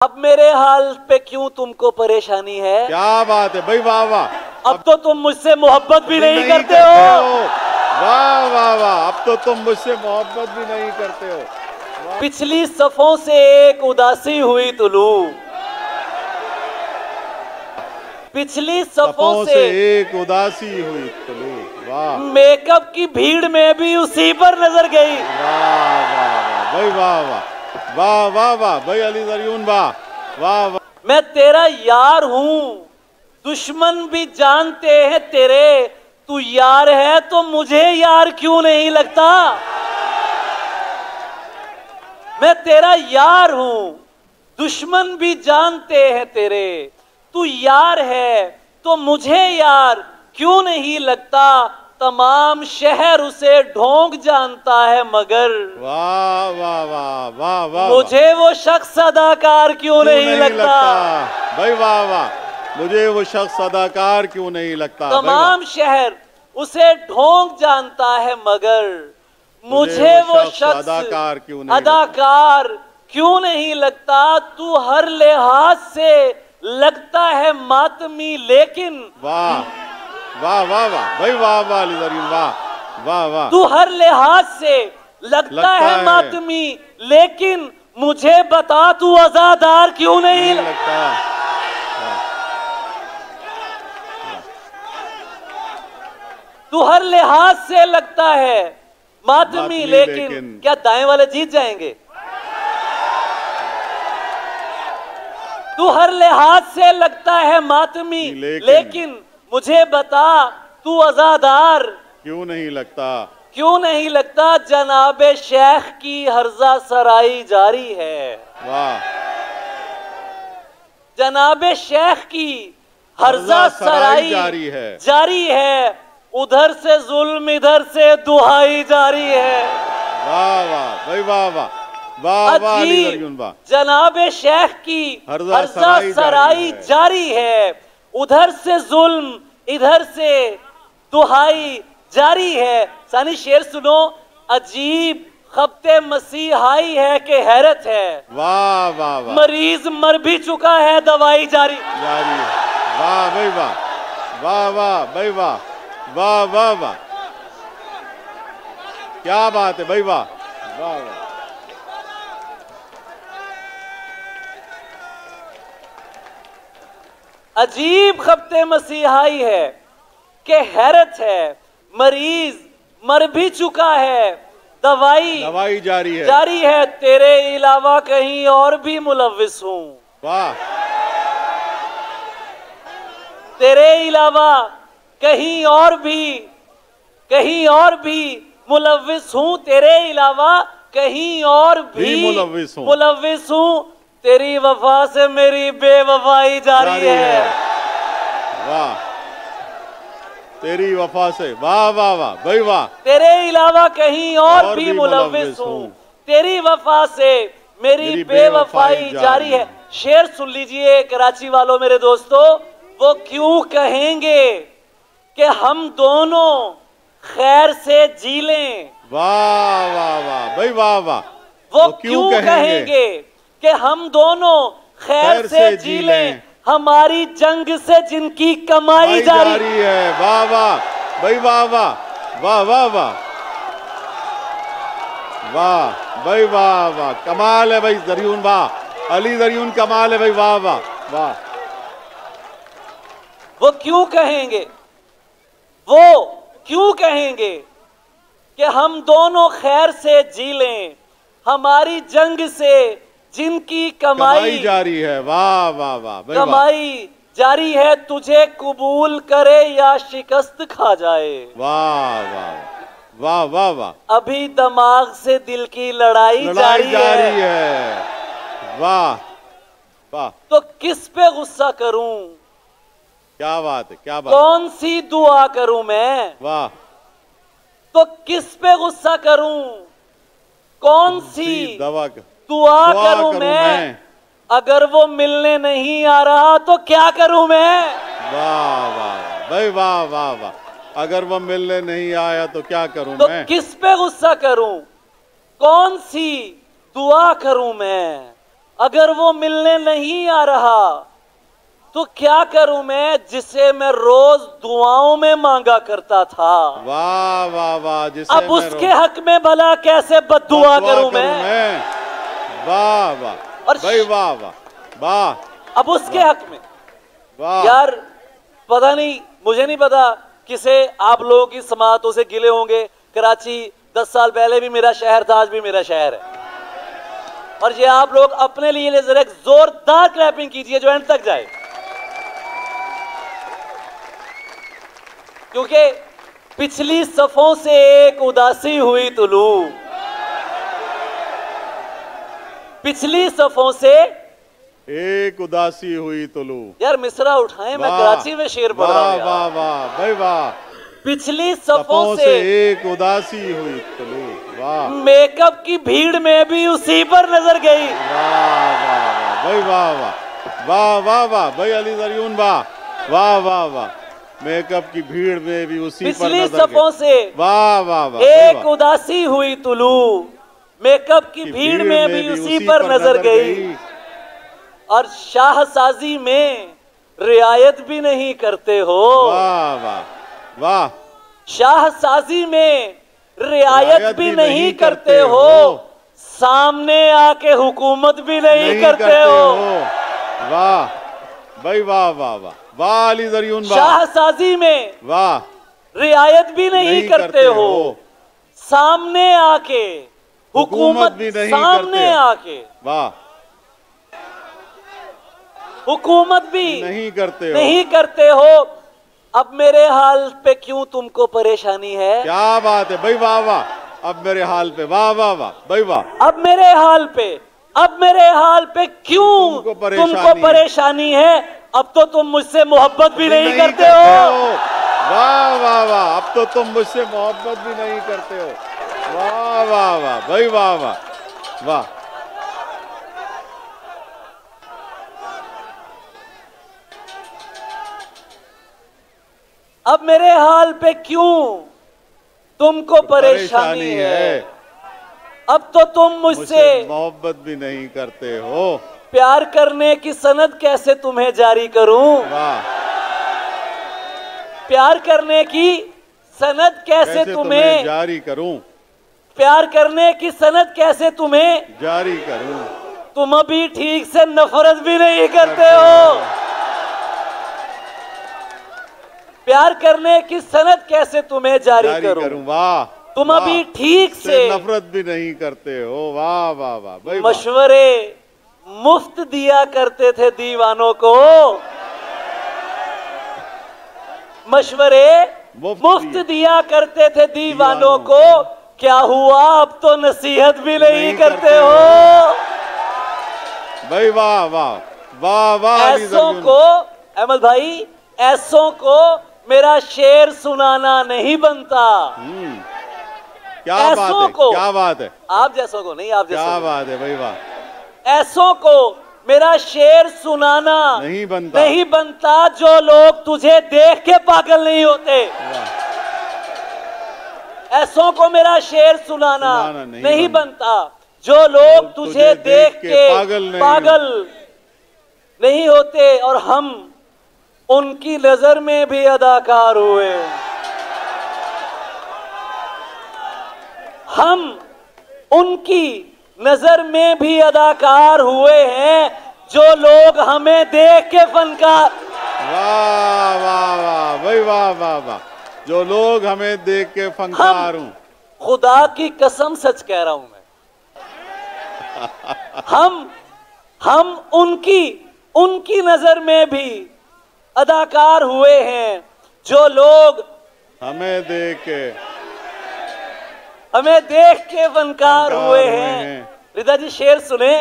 अब मेरे हाल पे क्यों तुमको परेशानी है? क्या बात है भाई, वाह वाह। अब तो तुम मुझसे मोहब्बत भी नहीं करते हो। वाह वाह वाह, अब तो तुम मुझसे मोहब्बत भी नहीं करते हो। पिछली सफों से एक उदासी हुई तुलू, पिछली सफों से एक उदासी हुई तुलू। वाह, मेकअप की भीड़ में भी उसी पर नजर गई। वाह वाह भाई, वाह वाह वाह वाह वाह भाई अली ज़रियून, वाह वाह वाह। मैं तेरा यार हूं, दुश्मन भी जानते हैं तेरे, तू यार है तो मुझे यार क्यों नहीं लगता? मैं तेरा यार हूं, दुश्मन भी जानते हैं तेरे, तू यार है तो मुझे यार क्यों नहीं लगता? तमाम शहर उसे ढोंग जानता है मगर वाह वाह वाह वाह वाह, मुझे वो शख्स अदाकार क्यों नहीं लगता? भाई वाह वाह, मुझे वो शख्स अदाकार क्यों नहीं लगता? तमाम शहर उसे ढोंग जानता है मगर मुझे वो शख्स अदाकार क्यों नहीं लगता? तू हर लिहाज से लगता है मातमी लेकिन वाह वाह वाह वाह भाई, वाह वाह अली ज़रियून, वाह वाह वाह। तू हर लिहाज से लगता है मातमी लेकिन मुझे बता तू आजादार क्यों नहीं लगता? तू हर लिहाज से लगता है मातमी लेकिन क्या दाएं वाले जीत जाएंगे? तू हर लिहाज से लगता है मातमी लेकिन मुझे बता तू आजादार क्यों नहीं लगता? क्यों नहीं लगता? जनाबे शेख की हर्जा सराई जारी है। वाह, जनाबे शेख की हर्जा सराई जारी है, उधर से जुल्म इधर से दुहाई जारी है। वाह वाह भाई, वाह वाह वाह वाह अली ज़रियून, वाह। जनाबे शेख की हर्जा सराई जारी है, उधर से जुल्म इधर से दुहाई जारी है। सानी शेर सुनो, अजीब खब्ते मसीहाई है कि हैरत है। वाह वाह वाह, मरीज मर भी चुका है दवाई जारी है। वाह भाई वाह, वाह वाह भाई वाह, वाह वाह वाह, क्या बात है भाई, वाह वाह वाह। अजीब खब्ते मसीहाई है कि हैरत है, मरीज मर भी चुका है दवाई जारी है, तेरे अलावा कहीं और भी मुलव्विस हूं। वाह, तेरे अलावा कहीं और भी मुलव्विस हूं, तेरे अलावा कहीं और भी मुलव्विस हूं, तेरी वफा से मेरी बेवफाई जारी है। वाह, तेरी वफा से, वाह वाह वाह भाई वाह, तेरे अलावा कहीं और भी मुलव्विस हूँ, तेरी वफा से मेरी बेवफाई जारी है। शेर सुन लीजिए कराची वालों, मेरे दोस्तों, वो क्यों कहेंगे कि हम दोनों खैर से जी लें? वाह वाह वाह भाई, वाह वाह, वो क्यों कहेंगे कि हम दोनों खैर से जी लें, हमारी जंग से जिनकी कमाई जारी है। वाह वाह भाई, वाह वाह वाह वाह वाह वाह भाई, वाह वाह, कमाल है भाई ज़रियून, वाह अली ज़रियून, कमाल है भाई, वाह वाह वाह। वो क्यों कहेंगे कि हम दोनों खैर से जी लें, हमारी जंग से जिनकी कमाई जारी है। वाह वाह वाह, कमाई जारी है, तुझे कबूल करे या शिकस्त खा जाए। वाह वाह वाह वाह वाह, अभी दिमाग से दिल की लड़ाई जारी है। वाह वाह, तो किस पे गुस्सा करूं? क्या बात है, क्या बात, कौन सी दुआ करूं मैं? वाह, तो किस पे गुस्सा करूं? कौन सी दुआ करूं मैं? अगर वो मिलने नहीं आ रहा तो क्या करूं मैं? वाह वाह भाई, वाह वाह वाह, अगर वो मिलने नहीं आया तो क्या करूं तो मैं? किस पे गुस्सा करूं? कौन सी दुआ करूं मैं? अगर वो मिलने नहीं आ रहा तो क्या करूं मैं, जिसे मैं रोज दुआओं में मांगा करता था। वाह वाह वाह। जिसे अब उसके हक में भला कैसे बद्दुआ करूं मैं। वाह वाह। और भाई वाह वाह वाह। अब उसके हक में यार पता नहीं, मुझे नहीं पता किसे आप लोगों की समातों से गिले होंगे। कराची 10 साल पहले भी मेरा शहर था, आज भी मेरा शहर है। और ये आप लोग अपने लिए जरा एक जोरदार क्लैपिंग कीजिए जो एंड तक जाए, क्योंकि पिछली सफों से एक उदासी हुई तुलू, पिछली सफों से एक उदासी हुई तुलू। यार मिसरा उठाएं, मैं कराची में शेर पढ़ रहा हूं। वाह वाह भाई वाह। पिछली सफों से एक उदासी हुई तुलू। वाह। मेकअप की भीड़ में भी उसी पर नजर गई। वाह वाह भाई वाह वाह वाह वाह वाह भाई अली ज़रियून वाह वाह वाह वाह। मेकअप की भीड़ में भी उसी पर पिछली सफों से वाह वाह वाह एक उदासी हुई तुलू, मेकअप की भीड़ में भी उसी पर नजर गई। और शाहसाजी में रियायत भी नहीं करते हो। वाह वाह वाह। शाहसाजी में रियायत भी नहीं करते हो, सामने आके हुकूमत भी नहीं करते हो। वाह भाई वाह वाह वाह वाह अली ज़रियून वाह। शाहसाजी में वाह रियायत भी नहीं करते हो, सामने आके हुकूमत भी नहीं सामने आके वाह हुकूमत भी नहीं करते हो। अब मेरे हाल पे क्यों तुमको परेशानी है। क्या बात है भाई वाह वाह। अब मेरे हाल पे वाह वाह वाह भाई वाह। अब मेरे हाल पे क्यों तुमको परेशानी है। अब तो तुम मुझसे मोहब्बत भी नहीं करते हो। वाह वाह वाह। अब तो तुम मुझसे मोहब्बत भी नहीं करते हो। वाह वाह वाह भाई वाह वाह वाह। अब मेरे हाल पे क्यों तुमको परेशानी है। अब तो तुम मुझसे मोहब्बत भी नहीं करते हो। प्यार करने की सनद कैसे तुम्हें जारी करूं। वाह। प्यार करने की सनद कैसे तुम्हें जारी करूं। प्यार करने की सनद कैसे तुम्हें जारी करूं। तुम अभी ठीक से नफरत भी नहीं करते हो। प्यार करने की सनद कैसे तुम्हें जारी करूं। वाह। तुम अभी ठीक से नफरत भी नहीं करते हो। वाह वाह वाह। मशवरे मुफ्त दिया करते थे दीवानों को। मशवरे मुफ्त दिया करते थे दीवानों को। क्या हुआ, अब तो नसीहत भी नहीं करते हो। भाई वाह वाह वाह वाह। ऐसों को अहमद भाई, ऐसों को मेरा शेर सुनाना नहीं बनता। क्या बात है, क्या बात है। आप जैसों को नहीं, आप जैसों क्या बात है भाई वाह। ऐसों को मेरा शेर सुनाना नहीं बनता जो लोग तुझे देख के पागल नहीं होते। ऐसों को मेरा शेर सुनाना नहीं बनता जो लोग तुझे देख के पागल नहीं होते। और हम उनकी नजर में भी अदाकार हुए। हम उनकी नजर में भी अदाकार हुए हैं जो लोग हमें देख के फनकार। वाह वाह वाह भाई वाह वाह वाह। जो लोग हमें देख के फनकार हूं। खुदा की कसम सच कह रहा हूं मैं। हम उनकी नजर में भी अदाकार हुए हैं जो लोग हमें देख के फनकार हुए हैं। रिदा जी शेर सुने,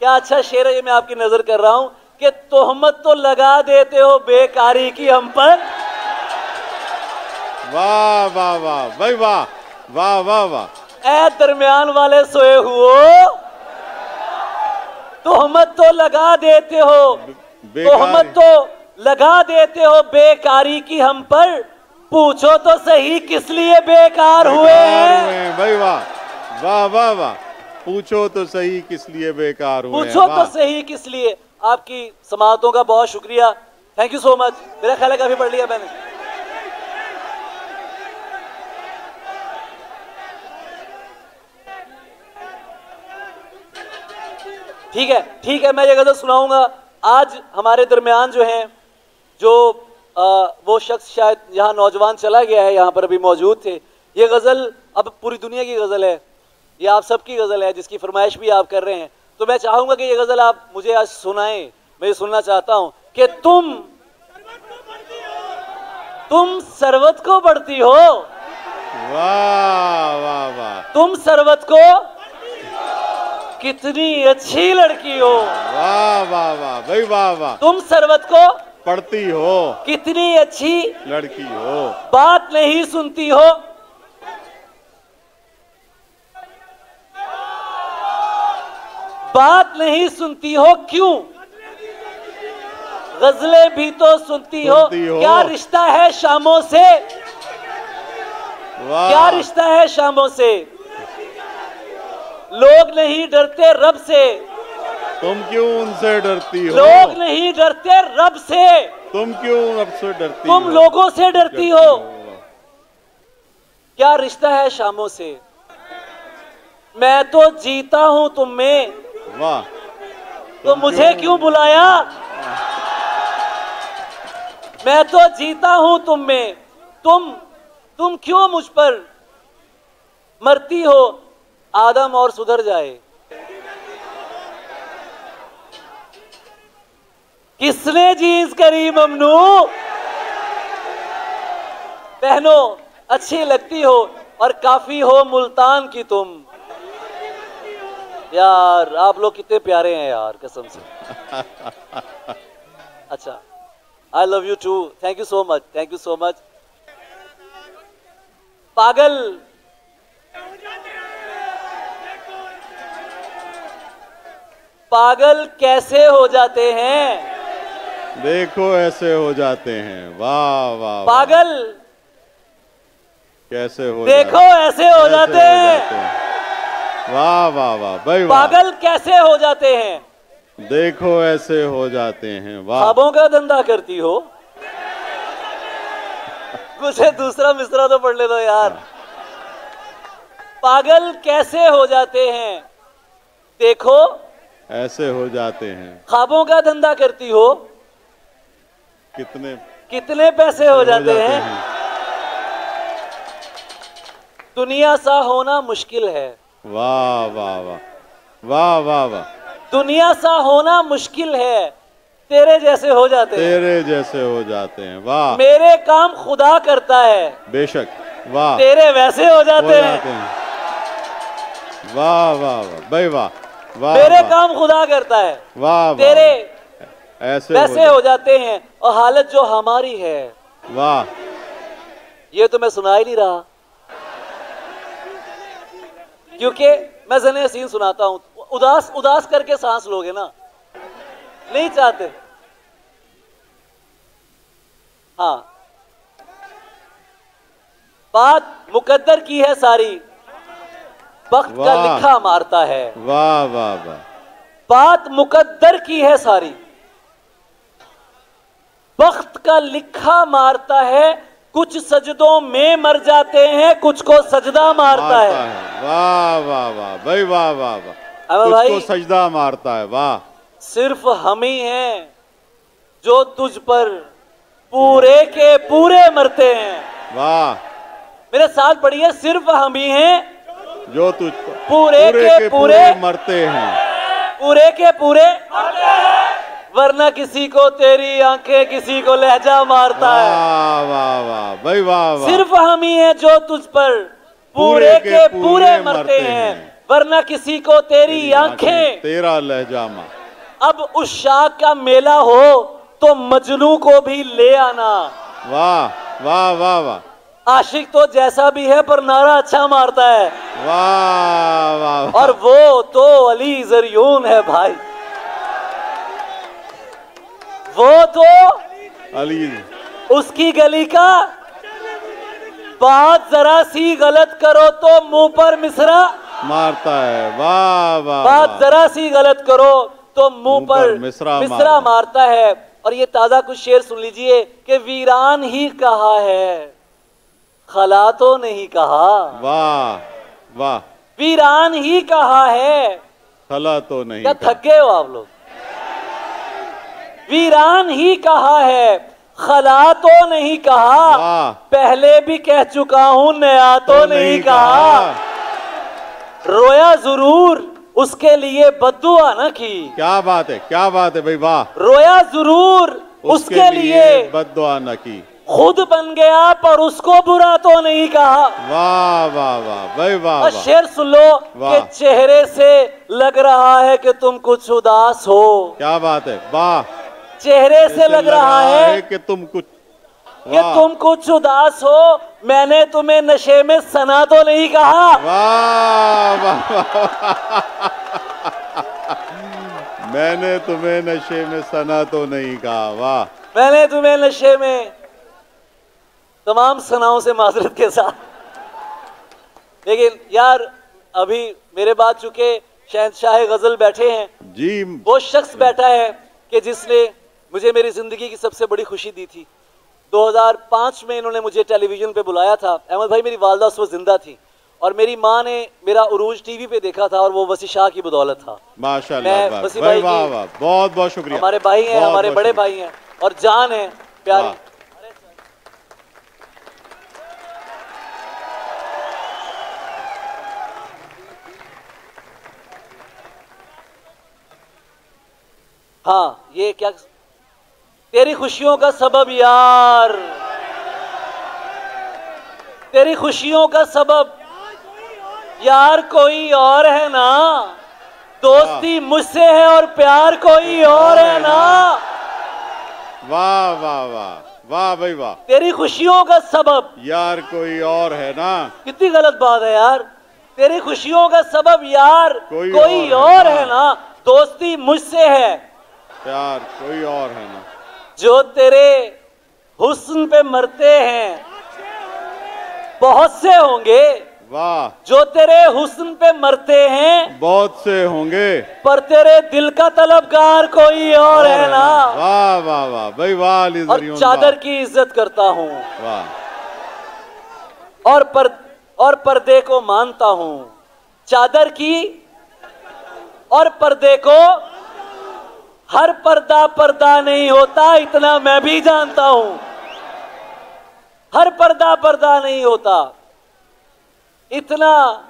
क्या अच्छा शेर है ये, मैं आपकी नजर कर रहा हूं कि तोहमत तो लगा देते हो बेकारी की हम पर। वाह वाह वाह भाई वाह वाह वाह वाह। ऐ दरमियान वाले सोए हुओ, तोहमत तो लगा देते हो, तोहमत तो लगा देते हो बेकारी की हम पर। पूछो तो सही किस लिए बेकार हुए हैं। भाई वाह वाह वाह वाह पूछो तो सही किस लिए बेकार हुए। पूछो तो सही किस लिए। आपकी समाअतों का बहुत शुक्रिया, थैंक यू सो मच। मेरा ख्याल है काफी पढ़ लिया मैंने। ठीक है, मैं ये गजल सुनाऊंगा। आज हमारे दरमियान जो हैं, जो वो शख्स शायद यहाँ नौजवान चला गया है, यहाँ पर अभी मौजूद थे। ये गजल अब पूरी दुनिया की गजल है, ये आप सबकी गजल है जिसकी फरमाइश भी आप कर रहे हैं। तो मैं चाहूंगा कि ये गजल आप मुझे आज सुनाएं। मैं ये सुनना चाहता हूं कि तुम सरवत को बढ़ती हो। वाह वाह वाह। तुम सरवत को कितनी अच्छी लड़की हो। वाह वाह वाह भाई वाह वाह। तुम सरवत को पढ़ती हो, कितनी अच्छी लड़की हो। बात नहीं सुनती हो, बात नहीं सुनती हो क्यों, गजलें भी तो सुनती हो। क्या रिश्ता है शामों से, क्या रिश्ता है शामों से। लोग नहीं डरते रब से, तुम क्यों उनसे डरती हो। लोग नहीं डरते रब से, तुम क्यों रब से डरती तुम हो। लोगों से डरती हो। क्या रिश्ता है शामों से। मैं तो जीता हूं तुम में, वाह, तो मुझे क्यों बुलाया। मैं तो जीता हूं तुम में, तुम क्यों मुझ पर मरती हो। आदम और सुधर जाए। किसने जीन्स करी ममनू। पहनो अच्छी लगती हो और काफी हो मुल्तान की तुम। यार आप लोग कितने प्यारे हैं यार, कसम से। अच्छा, I love you too, thank you so much, thank you so much. पागल पागल कैसे हो जाते हैं, देखो ऐसे हो जाते हैं। वाह वाह। पागल कैसे हो देखो ऐसे हो जाते हैं। वाह वाह वाह भाई। पागल कैसे हो जाते हैं, देखो ऐसे हो जाते हैं। वाह। ख्वाबों का धंधा करती हो। कुछ दूसरा मिसरा तो पढ़ ले दो यार। पागल कैसे हो जाते हैं, देखो ऐसे हो जाते हैं। ख्वाबों का धंधा करती हो। कितने पैसे हो जाते हैं। दुनिया सा होना मुश्किल है। वाह वाह वाह वाह वाह वाह। दुनिया सा होना मुश्किल है, तेरे जैसे हो जाते हैं। तेरे जैसे हो जाते हैं। वाह। मेरे काम खुदा करता है, बेशक। वाह। तेरे वैसे हो जाते हैं। वाह वाह वाह भाई वाह। मेरे काम खुदा करता है, वाह, तेरे ऐसे वैसे हो जाते हैं। और हालत जो हमारी है। वाह। ये तो मैं सुना ही नहीं रहा, क्योंकि मैं ज़ने हसीन सुनाता हूं। उदास उदास करके सांस लोगे ना, नहीं चाहते। हाँ, बात मुकद्दर की है सारी, वक्त का लिखा मारता है। वाह वाह वाह। बात मुकद्दर की है सारी, वक्त का लिखा मारता है। कुछ सजदों में मर जाते हैं, कुछ को सजदा मारता है। वाह वाह वाह भाई वाह वाह वाह। कुछ को सजदा मारता है। वाह। सिर्फ हम ही हैं जो तुझ पर पूरे के पूरे मरते हैं। वाह। मेरे साथ पढ़िए, सिर्फ हम ही हैं जो तुझ पर पूरे के पूरे मरते हैं। पूरे के पूरे मरते हैं, वरना किसी को तेरी आंखें, किसी को लहजा मारता है। वाह वाह भाई वाह। सिर्फ हम ही हैं जो तुझ पर पूरे के पूरे मरते हैं, वरना किसी को तेरी आंखें, तेरा लहजा मार। अब उस शाख का मेला हो तो मजनू को भी ले आना। वाह वाह वाह वाह। आशिक तो जैसा भी है पर नारा अच्छा मारता है। वाह वाह। और वो तो अली ज़रियून है भाई, वो तो अली। उसकी गली का बात जरा सी गलत करो तो मुंह पर मिसरा मारता है। वाह वाह, बात जरा सी गलत करो तो मुंह पर मिसरा मारता है। और ये ताजा कुछ शेर सुन लीजिए कि वीरान ही कहा है, खला तो नहीं कहा। वाह वाह, वीरान ही कहा है, खला तो नहीं। क्या थक गए हो आप लोग? वीरान ही कहा है, खला तो नहीं कहा। पहले भी कह चुका हूं, नया तो नहीं कहा। रोया जरूर, उसके लिए बद्दुआ न की। क्या बात है, क्या बात है भाई, वाह। रोया जरूर, उसके लिए बद्दुआ न की। खुद बन गया पर उसको बुरा तो नहीं कहा। वाह वाह वाह भाई, वाह। और शेर सुन लो कि चेहरे से लग रहा है कि तुम कुछ उदास हो। क्या बात है, वाह। चेहरे से लग रहा है कि तुम कुछ उदास हो। मैंने तुम्हें नशे में सना तो नहीं कहा। वाह वाह, मैंने तुम्हें नशे में सना तो नहीं कहा। वाह, मैंने तुम्हें नशे में, तमाम सनाओं से माजरत के साथ। लेकिन यार अभी मेरे बाद चुके शहंशाह गजल बैठे हैं जी, वो शख्स बैठा है कि जिसने मुझे मेरी जिंदगी की सबसे बड़ी खुशी दी थी। 2005 में इन्होंने मुझे टेलीविजन पे बुलाया था। अहमद भाई, मेरी वालदा उस वक्त जिंदा थी और मेरी माँ ने मेरा उरूज टीवी पे देखा था और वो वसी शाह की बदौलत था। माशाल्लाह, वसी भाई की बहुत बहुत शुक्रिया। हमारे भाई हैं, हमारे बड़े भाई हैं और जान है प्यारे। हाँ, ये क्या, तेरी खुशियों का सबब यार, तेरी खुशियों का सबब यार कोई और है ना। दोस्ती मुझसे है और प्यार कोई और है ना। वाह वाह वाह वाह भाई, वाह। तेरी खुशियों का सबब यार कोई और है ना। कितनी गलत बात है यार। तेरी खुशियों का सबब यार कोई और है ना। दोस्ती मुझसे है, प्यार कोई और है ना। जो तेरे हुस्न पे मरते हैं बहुत से होंगे। वाह, जो तेरे हुस्न पे मरते हैं बहुत से होंगे, पर तेरे दिल का तलबगार कोई और है ना। वाह वाह वाह भाई, वाह। और चादर की इज्जत करता हूँ, वाह। और पर्दे को मानता हूँ। चादर की और पर्दे को, हर पर्दा नहीं होता, इतना मैं भी जानता हूं। हर पर्दा नहीं होता, इतना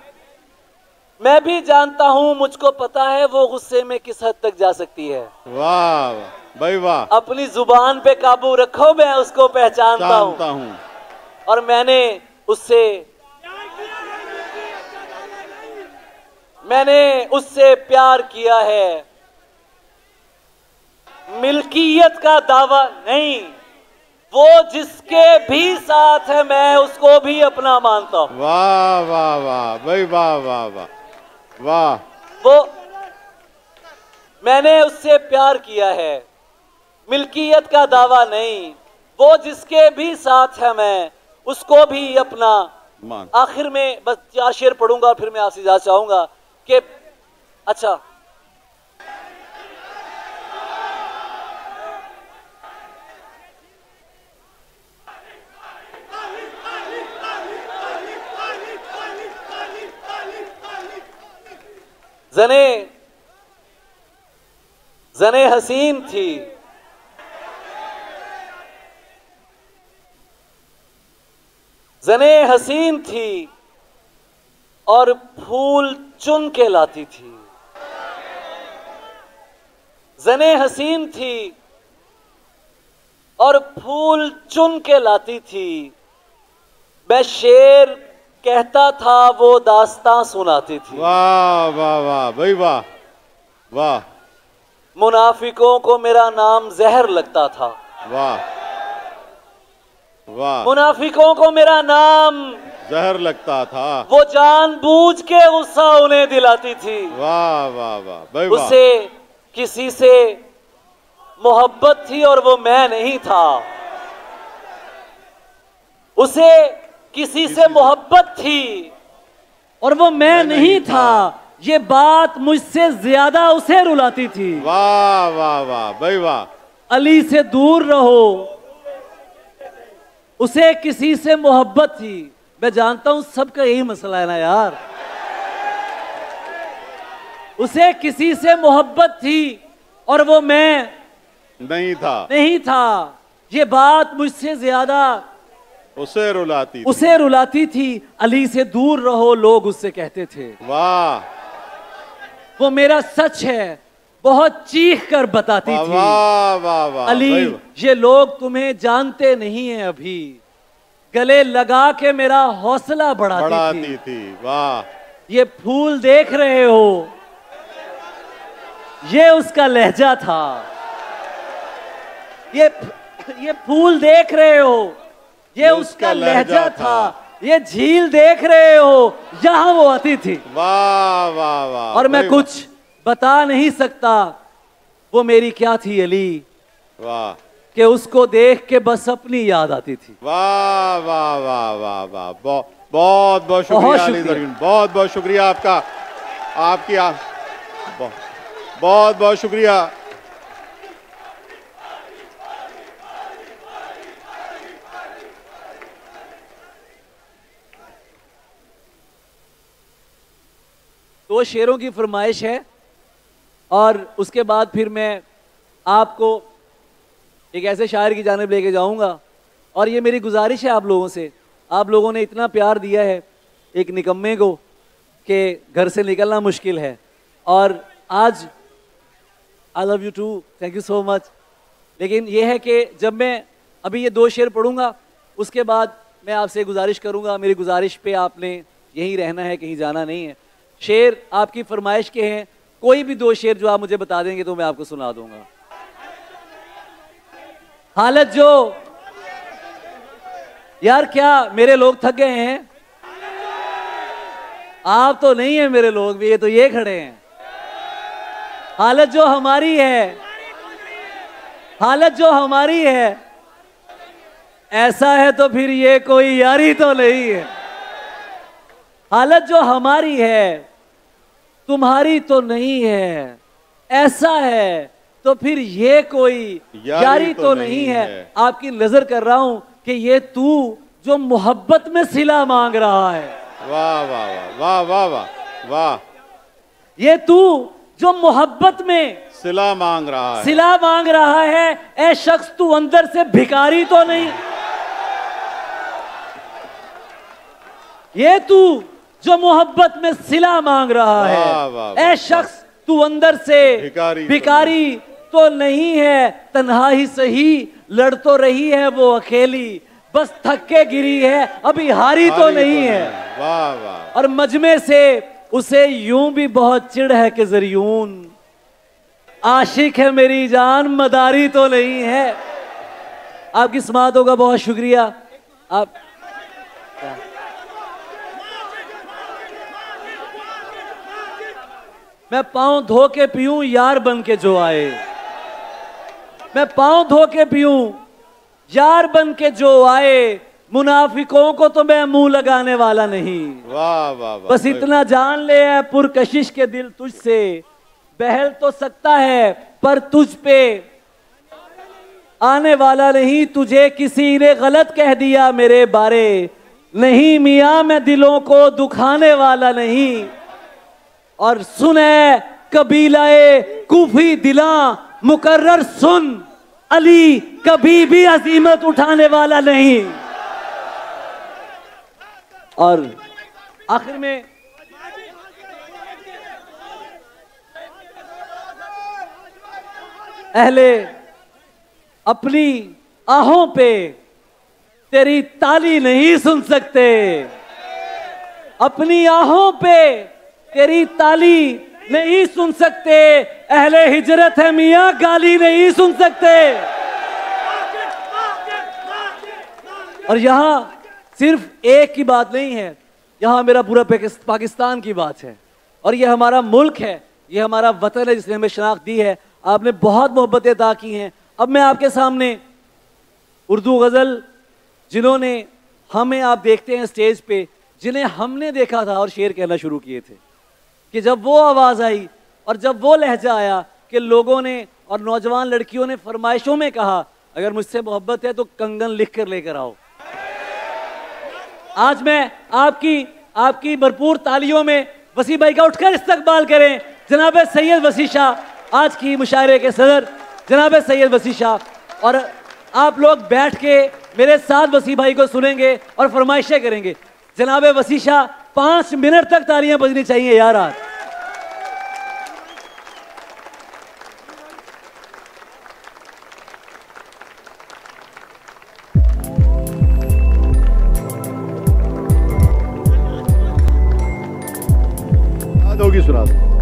मैं भी जानता हूं। मुझको पता है वो गुस्से में किस हद तक जा सकती है। वाह भाई, वाह। अपनी जुबान पे काबू रखो, मैं उसको पहचानता हूं। और मैंने उससे प्यार किया है। मिल्कियत का दावा नहीं, वो जिसके भी साथ है मैं उसको भी अपना मानता हूं। वाह वाह वाह भाई, वाह वाह वाह वाह। वो मैंने उससे प्यार किया है, मिल्कियत का दावा नहीं, वो जिसके भी साथ है मैं उसको भी अपना मान। आखिर में बस 4 शेर पढ़ूंगा फिर मैं आपसे इजाजत चाहूंगा कि अच्छा, जने हसीन थी, जने हसीन थी और फूल चुन के लाती थी। जने हसीन थी और फूल चुन के लाती थी। मैं शेर कहता था वो दास्तां सुनाती थी। वाह वाह वाह भाई, वाह वाह। मुनाफिकों को मेरा नाम जहर लगता था। वाह वाह। मुनाफिकों को मेरा नाम जहर लगता था, वो जानबूझ के गुस्सा उन्हें दिलाती थी। वाह वाह वाह भाई, वाह। उसे किसी से मोहब्बत थी और वो मैं नहीं था। उसे किसी से मोहब्बत थी और वो मैं नहीं था, ये बात मुझसे ज्यादा उसे रुलाती थी। वाह वाह वाह भाई वाह। अली से दूर रहो, उसे किसी से मोहब्बत थी। मैं जानता हूं सबका यही मसला है ना यार, उसे किसी से मोहब्बत थी और वो मैं नहीं था, ये बात मुझसे ज्यादा उसे रुलाती थी। अली से दूर रहो लोग उससे कहते थे। वाह, वो मेरा सच है बहुत चीख कर बताती थी। वाह वाह वाह। अली ये लोग तुम्हें जानते नहीं हैं अभी, गले लगा के मेरा हौसला बढ़ाती थी। वाह, ये फूल देख रहे हो, ये उसका लहजा था। ये फूल देख रहे हो, ये उसका लहजा था। ये झील देख रहे हो, यहां वो आती थी। वाह वाह वाह। और मैं कुछ बता नहीं सकता वो मेरी क्या थी अली। वाह, कि उसको देख के बस अपनी याद आती थी। वाह वाह वाह वाह वाह। बहुत बहुत शुक्रिया अली ज़रीन, बहुत बहुत शुक्रिया आपका, आपकी बहुत बहुत शुक्रिया। दो शेरों की फरमाइश है और उसके बाद फिर मैं आपको एक ऐसे शायर की जानिब लेके जाऊंगा। और ये मेरी गुजारिश है आप लोगों से, आप लोगों ने इतना प्यार दिया है एक निकम्मे को कि घर से निकलना मुश्किल है। और आज I love you too, thank you so much. लेकिन ये है कि जब मैं अभी ये दो शेर पढ़ूंगा उसके बाद मैं आपसे गुजारिश करूंगा, मेरी गुजारिश पे आपने यहीं रहना है, कहीं जाना नहीं है। शेर आपकी फरमाइश के हैं, कोई भी दो शेर जो आप मुझे बता देंगे तो मैं आपको सुना दूंगा। हालत जो, यार क्या मेरे लोग थक गए हैं? आप तो नहीं है मेरे लोग भी, ये खड़े हैं। हालत जो हमारी है, हालत जो हमारी है, ऐसा है तो फिर ये कोई यारी तो नहीं है। हालत जो हमारी है तुम्हारी तो नहीं है, ऐसा है तो फिर ये कोई यारी तो नहीं है। आपकी नजर कर रहा हूं कि ये तू जो मोहब्बत में सिला मांग रहा है। वाह वाह वाह वाह वाह वाह। ये तू जो मोहब्बत में सिला मांग रहा है, ऐ शख्स तू अंदर से भिखारी तो नहीं। ये तू जो मोहब्बत में सिला मांग रहा है, ऐ शख्स तू अंदर से भिखारी तो नहीं है। तन्हा ही सही लड़ तो रही है वो अकेली, बस थक के गिरी है अभी हारी तो नहीं है। वाह वाह। और मजमे से उसे यूं भी बहुत चिढ़ है कि जरियून आशिक है मेरी जान, मदारी तो नहीं है। आपकी समाअतों का बहुत शुक्रिया। आप मैं पांव धो के पीऊं यार बन के जो आए, मैं पांव धो के पीऊं यार बन के जो आए, मुनाफिकों को तो मैं मुंह लगाने वाला नहीं। वाह वाह वाह। बस इतना जान ले है पुरकशिश के दिल तुझसे बहल तो सकता है पर तुझ पे आने वाला नहीं। तुझे किसी ने गलत कह दिया मेरे बारे, नहीं मियां मैं दिलों को दुखाने वाला नहीं। और सुने कबीलाए कूफी दिला मुकर्रर सुन, अली कभी भी अजीमत उठाने वाला नहीं। और आखिर में अहले अपनी आहों पे तेरी ताली नहीं सुन सकते, अपनी आहों पे तेरी ताली नहीं सुन सकते। अहले हिजरत है मियां गाली नहीं सुन सकते। और यहां सिर्फ एक की बात नहीं है, यहां मेरा पूरा पाकिस्तान की बात है। और यह हमारा मुल्क है, यह हमारा वतन है जिसने हमें शनाख्त दी है। आपने बहुत मोहब्बतें अता की हैं। अब मैं आपके सामने उर्दू गज़ल जिन्होंने हमें, आप देखते हैं स्टेज पे जिन्हें हमने देखा था और शेर कहना शुरू किए थे, कि जब वो आवाज आई और जब वो लहजा आया कि लोगों ने और नौजवान लड़कियों ने फरमाइशों में कहा अगर मुझसे मोहब्बत है तो कंगन लिख कर लेकर आओ। आज मैं आपकी भरपूर तालियों में वसी भाई का उठकर इस्तकबाल करें जनाब सैयद वसी शाह, आज की मुशायरे के सदर जनाब सैयद वसी शाह। और आप लोग बैठ के मेरे साथ वसी भाई को सुनेंगे और फरमाइशें करेंगे। जनाब वसी शाह 5 मिनट तक तालियां बजनी चाहिए यार आज। होगी सुना दो।